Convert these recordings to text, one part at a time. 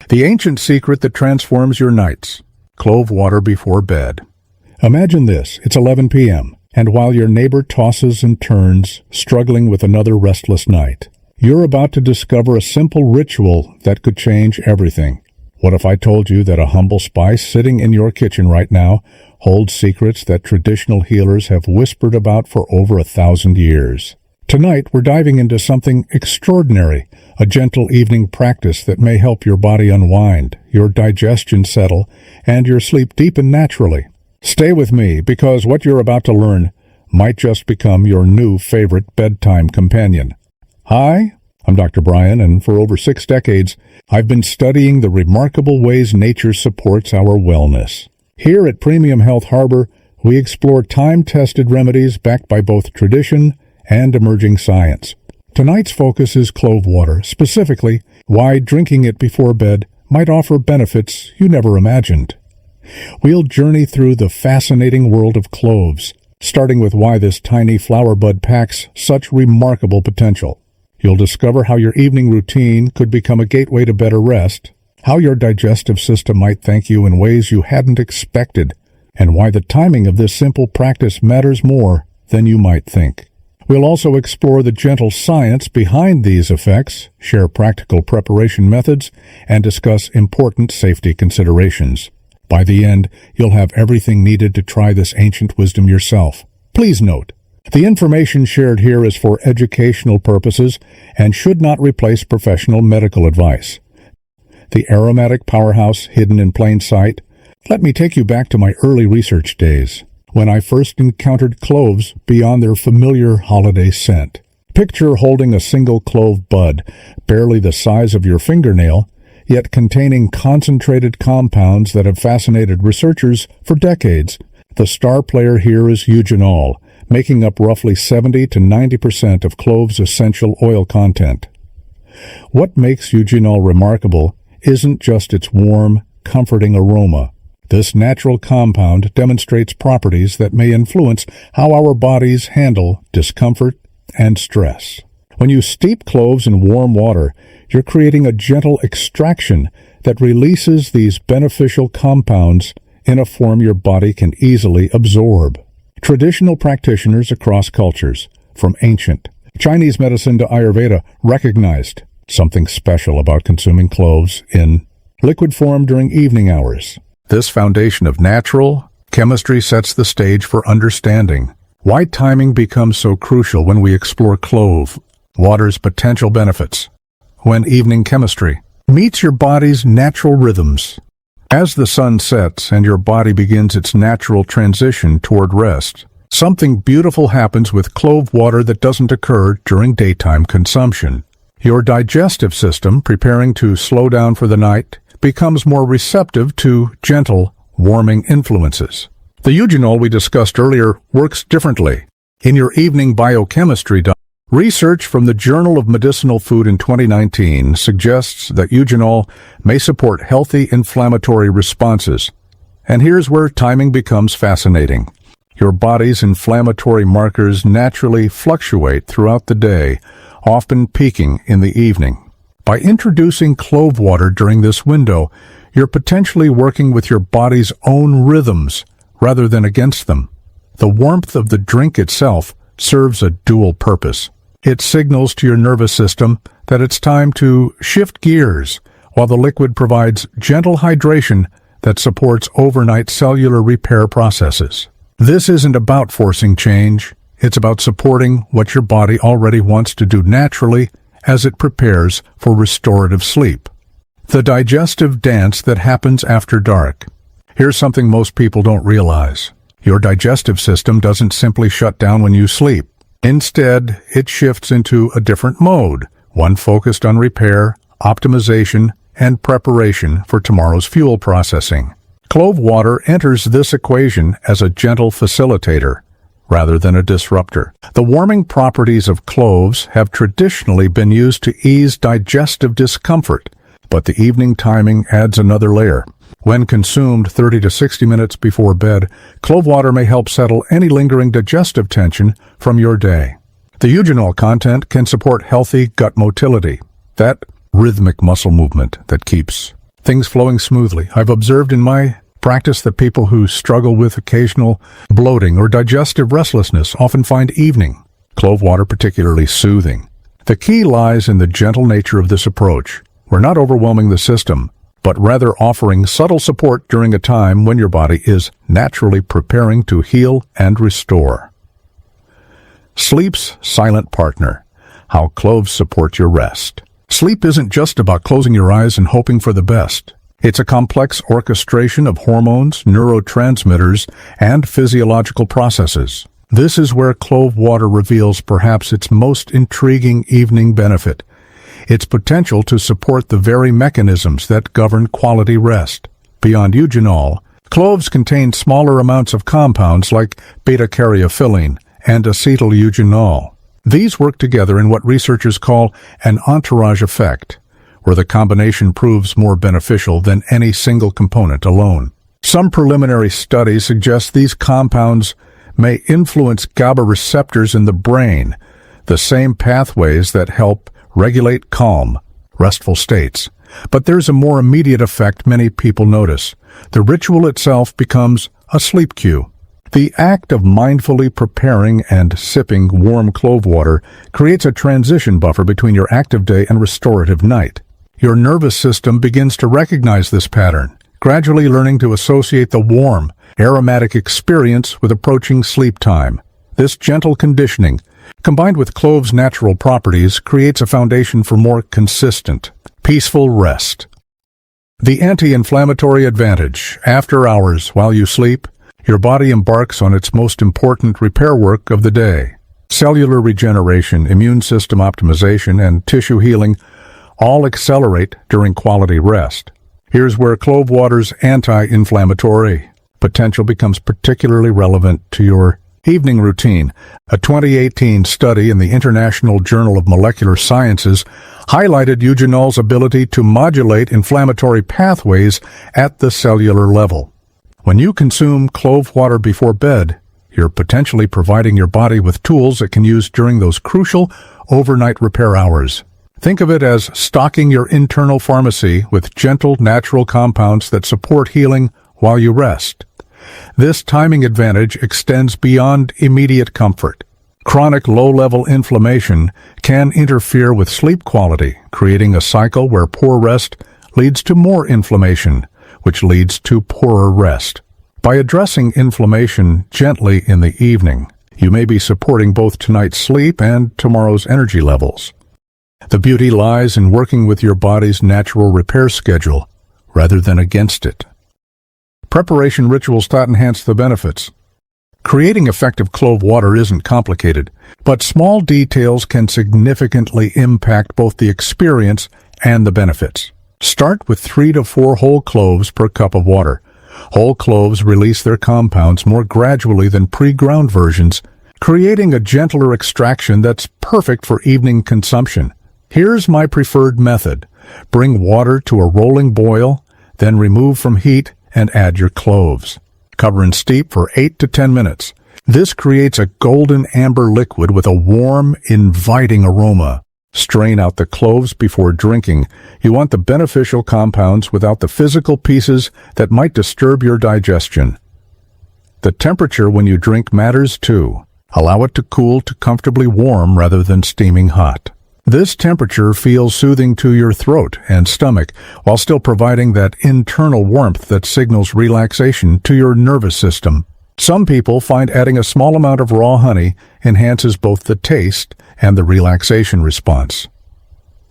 The ancient secret that transforms your nights. Clove water before bed. Imagine this, it's 11 p.m., and while your neighbor tosses and turns, struggling with another restless night, you're about to discover a simple ritual that could change everything. What if I told you that a humble spice sitting in your kitchen right now holds secrets that traditional healers have whispered about for over 1,000 years? Tonight, we're diving into something extraordinary, a gentle evening practice that may help your body unwind, your digestion settle, and your sleep deepen naturally. Stay with me, because what you're about to learn might just become your new favorite bedtime companion. Hi, I'm Dr. Brian, and for over 6 decades, I've been studying the remarkable ways nature supports our wellness. Here at Premium Health Harbor, we explore time-tested remedies backed by both tradition and emerging science. Tonight's focus is clove water, specifically why drinking it before bed might offer benefits you never imagined. We'll journey through the fascinating world of cloves, starting with why this tiny flower bud packs such remarkable potential. You'll discover how your evening routine could become a gateway to better rest, how your digestive system might thank you in ways you hadn't expected, and why the timing of this simple practice matters more than you might think. We'll also explore the gentle science behind these effects, share practical preparation methods, and discuss important safety considerations. By the end, you'll have everything needed to try this ancient wisdom yourself. Please note, the information shared here is for educational purposes and should not replace professional medical advice. The aromatic powerhouse hidden in plain sight? Let me take you back to my early research days, when I first encountered cloves beyond their familiar holiday scent. Picture holding a single clove bud, barely the size of your fingernail, yet containing concentrated compounds that have fascinated researchers for decades. The star player here is eugenol, making up roughly 70 to 90% of cloves' essential oil content. What makes eugenol remarkable isn't just its warm, comforting aroma. This natural compound demonstrates properties that may influence how our bodies handle discomfort and stress. When you steep cloves in warm water, you're creating a gentle extraction that releases these beneficial compounds in a form your body can easily absorb. Traditional practitioners across cultures, from ancient Chinese medicine to Ayurveda, recognized something special about consuming cloves in liquid form during evening hours. This foundation of natural chemistry sets the stage for understanding why timing becomes so crucial when we explore clove water's potential benefits. When evening chemistry meets your body's natural rhythms. As the sun sets and your body begins its natural transition toward rest, something beautiful happens with clove water that doesn't occur during daytime consumption. Your digestive system, preparing to slow down for the night, becomes more receptive to gentle, warming influences. The eugenol we discussed earlier works differently. In your evening biochemistry diet, research from the Journal of Medicinal Food in 2019 suggests that eugenol may support healthy inflammatory responses. And here's where timing becomes fascinating. Your body's inflammatory markers naturally fluctuate throughout the day, often peaking in the evening. By introducing clove water during this window, you're potentially working with your body's own rhythms rather than against them. The warmth of the drink itself serves a dual purpose. It signals to your nervous system that it's time to shift gears, while the liquid provides gentle hydration that supports overnight cellular repair processes. This isn't about forcing change. It's about supporting what your body already wants to do naturally as it prepares for restorative sleep. The digestive dance that happens after dark. Here's something most people don't realize. Your digestive system doesn't simply shut down when you sleep. Instead, it shifts into a different mode, one focused on repair, optimization, and preparation for tomorrow's fuel processing. Clove water enters this equation as a gentle facilitator, rather than a disruptor. The warming properties of cloves have traditionally been used to ease digestive discomfort, but the evening timing adds another layer. When consumed 30 to 60 minutes before bed, clove water may help settle any lingering digestive tension from your day. The eugenol content can support healthy gut motility, that rhythmic muscle movement that keeps things flowing smoothly. I've observed in my practice that people who struggle with occasional bloating or digestive restlessness often find evening clove water particularly soothing. The key lies in the gentle nature of this approach. We're not overwhelming the system, but rather offering subtle support during a time when your body is naturally preparing to heal and restore. Sleep's silent partner. How cloves support your rest. Sleep isn't just about closing your eyes and hoping for the best. It's a complex orchestration of hormones, neurotransmitters, and physiological processes. This is where clove water reveals perhaps its most intriguing evening benefit, its potential to support the very mechanisms that govern quality rest. Beyond eugenol, cloves contain smaller amounts of compounds like beta-caryophyllene and acetyl eugenol. These work together in what researchers call an entourage effect, where the combination proves more beneficial than any single component alone. Some preliminary studies suggest these compounds may influence GABA receptors in the brain, the same pathways that help regulate calm, restful states. But there's a more immediate effect many people notice. The ritual itself becomes a sleep cue. The act of mindfully preparing and sipping warm clove water creates a transition buffer between your active day and restorative night. Your nervous system begins to recognize this pattern, gradually learning to associate the warm, aromatic experience with approaching sleep time. This gentle conditioning, combined with cloves' natural properties, creates a foundation for more consistent, peaceful rest. The anti-inflammatory advantage. After hours, while you sleep, your body embarks on its most important repair work of the day. Cellular regeneration, immune system optimization, and tissue healing all accelerate during quality rest. Here's where clove water's anti-inflammatory potential becomes particularly relevant to your evening routine. A 2018 study in the International Journal of Molecular Sciences highlighted eugenol's ability to modulate inflammatory pathways at the cellular level. When you consume clove water before bed, you're potentially providing your body with tools it can use during those crucial overnight repair hours. Think of it as stocking your internal pharmacy with gentle, natural compounds that support healing while you rest. This timing advantage extends beyond immediate comfort. Chronic low-level inflammation can interfere with sleep quality, creating a cycle where poor rest leads to more inflammation, which leads to poorer rest. By addressing inflammation gently in the evening, you may be supporting both tonight's sleep and tomorrow's energy levels. The beauty lies in working with your body's natural repair schedule rather than against it. Preparation rituals that enhance the benefits. Creating effective clove water isn't complicated, but small details can significantly impact both the experience and the benefits. Start with 3 to 4 whole cloves per cup of water. Whole cloves release their compounds more gradually than pre-ground versions, creating a gentler extraction that's perfect for evening consumption. Here's my preferred method. Bring water to a rolling boil, then remove from heat and add your cloves. Cover and steep for 8 to 10 minutes. This creates a golden amber liquid with a warm, inviting aroma. Strain out the cloves before drinking. You want the beneficial compounds without the physical pieces that might disturb your digestion. The temperature when you drink matters too. Allow it to cool to comfortably warm rather than steaming hot. This temperature feels soothing to your throat and stomach while still providing that internal warmth that signals relaxation to your nervous system. Some people find adding a small amount of raw honey enhances both the taste and the relaxation response.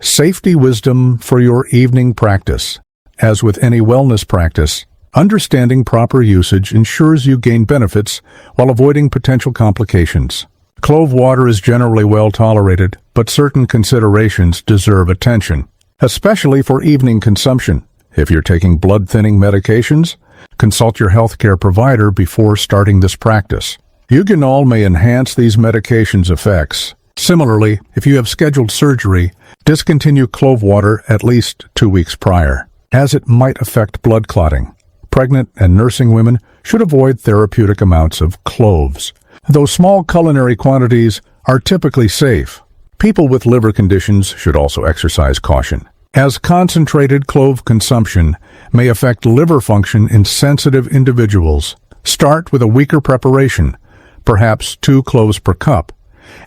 Safety wisdom for your evening practice. As with any wellness practice, understanding proper usage ensures you gain benefits while avoiding potential complications. Clove water is generally well tolerated, but certain considerations deserve attention, especially for evening consumption. If you're taking blood-thinning medications, consult your healthcare provider before starting this practice. Eugenol may enhance these medications' effects. Similarly, if you have scheduled surgery, discontinue clove water at least 2 weeks prior, as it might affect blood clotting. Pregnant and nursing women should avoid therapeutic amounts of cloves, though small culinary quantities are typically safe. People with liver conditions should also exercise caution. as concentrated clove consumption may affect liver function in sensitive individuals. Start with a weaker preparation, perhaps 2 cloves per cup,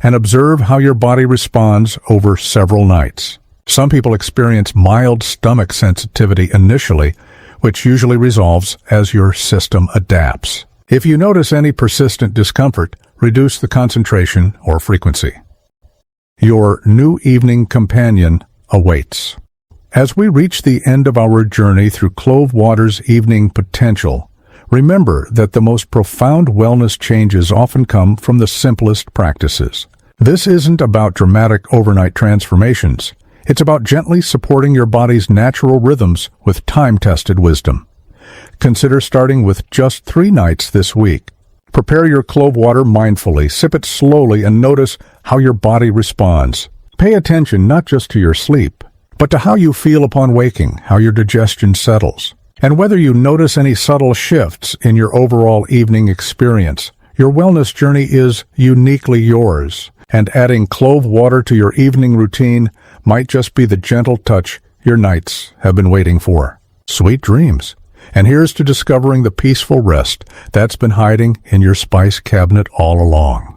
and observe how your body responds over several nights. Some people experience mild stomach sensitivity initially, which usually resolves as your system adapts. If you notice any persistent discomfort, reduce the concentration or frequency. Your new evening companion awaits. As we reach the end of our journey through Clove Water's evening potential, remember that the most profound wellness changes often come from the simplest practices. This isn't about dramatic overnight transformations. It's about gently supporting your body's natural rhythms with time-tested wisdom. Consider starting with just 3 nights this week. Prepare your clove water mindfully, sip it slowly, and notice how your body responds. Pay attention not just to your sleep, but to how you feel upon waking, how your digestion settles, and whether you notice any subtle shifts in your overall evening experience. Your wellness journey is uniquely yours, and adding clove water to your evening routine might just be the gentle touch your nights have been waiting for. Sweet dreams. And here's to discovering the peaceful rest that's been hiding in your spice cabinet all along.